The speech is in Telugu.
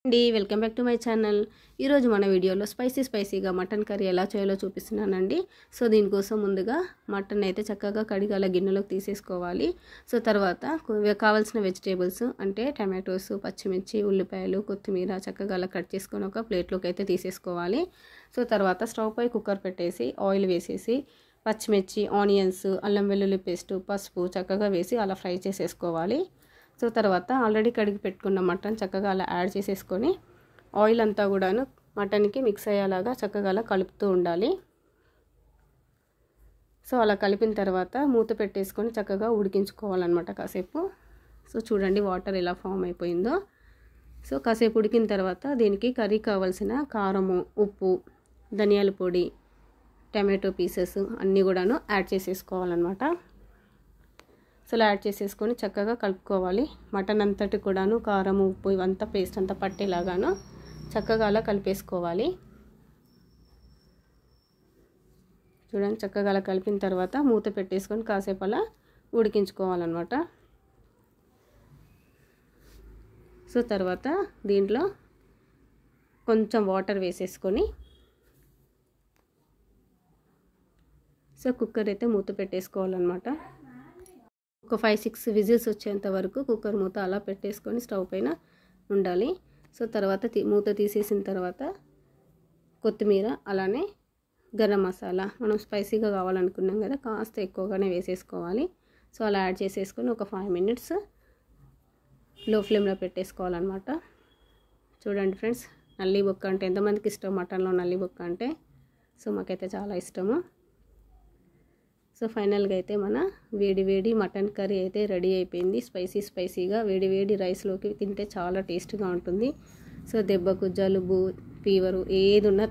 అండి welcome back to my channel. ఈరోజు మన వీడియోలో స్పైసీగా మటన్ కర్రీ ఎలా చేయాలో చూపిస్తున్నానండి. సో దీనికోసం ముందుగా మటన్ అయితే చక్కగా కడిగి అలా గిన్నెలోకి తీసేసుకోవాలి. సో తర్వాత కావాల్సిన వెజిటేబుల్స్ అంటే టమాటోస్, పచ్చిమిర్చి, ఉల్లిపాయలు, కొత్తిమీర చక్కగా అలా కట్ చేసుకొని ఒక ప్లేట్లోకి అయితే తీసేసుకోవాలి. సో తర్వాత స్టవ్ పై కుక్కర్ పెట్టేసి ఆయిల్ వేసేసి పచ్చిమిర్చి, ఆనియన్స్, అల్లం వెల్లుల్లి పేస్ట్, పసుపు చక్కగా వేసి అలా ఫ్రై చేసేసుకోవాలి. సో తర్వాత ఆల్రెడీ కడిగి పెట్టుకున్న మటన్ చక్కగా అలా యాడ్ చేసేసుకొని ఆయిల్ అంతా కూడాను మటన్కి మిక్స్ అయ్యేలాగా చక్కగా అలా కలుపుతూ ఉండాలి. సో అలా కలిపిన తర్వాత మూత పెట్టేసుకొని చక్కగా ఉడికించుకోవాలన్నమాట కాసేపు. సో చూడండి వాటర్ ఎలా ఫామ్ అయిపోయిందో. సో కాసేపు ఉడికిన తర్వాత దీనికి కర్రీ కావాల్సిన కారము, ఉప్పు, ధనియాల పొడి, టమాటో పీసెస్ అన్నీ కూడాను యాడ్ చేసేసుకోవాలన్నమాట. సో అలా యాడ్ చేసేసుకొని చక్కగా కలుపుకోవాలి. మటన్ అంతటి కూడాను కారం, ఉప్పు ఇవంతా పేస్ట్ అంతా పట్టేలాగాను చక్కగా అలా కలిపేసుకోవాలి. చూడండి చక్కగా అలా కలిపిన తర్వాత మూత పెట్టేసుకొని కాసేపు అలా ఉడికించుకోవాలన్నమాట. సో తర్వాత దీంట్లో కొంచెం వాటర్ వేసేసుకొని సో కుక్కర్ అయితే మూత పెట్టేసుకోవాలన్నమాట. ఒక 5-6 విజిల్స్ వచ్చేంత వరకు కుక్కర్ మూత అలా పెట్టేసుకొని స్టవ్ పైన ఉండాలి. సో తర్వాత మూత తీసేసిన తర్వాత కొత్తిమీర అలానే గరం మసాలా మనం స్పైసీగా కావాలనుకున్నాం కదా కాస్త ఎక్కువగానే వేసేసుకోవాలి. సో అలా యాడ్ చేసేసుకొని ఒక 5 minutes లో ఫ్లేమ్లో పెట్టేసుకోవాలన్నమాట. చూడండి ఫ్రెండ్స్, నల్లి బొక్క అంటే ఎంతమందికి ఇష్టం? మటన్లో నల్లి బొక్క అంటే సో మాకైతే చాలా ఇష్టము. సో ఫైనల్గా అయితే మన వేడి మటన్ కర్రీ అయితే రెడీ అయిపోయింది. స్పైసీగా వేడి రైస్లోకి తింటే చాలా టేస్ట్గా ఉంటుంది. సో దెబ్బకు, జలుబు, ఫీవరు ఏది ఉన్నా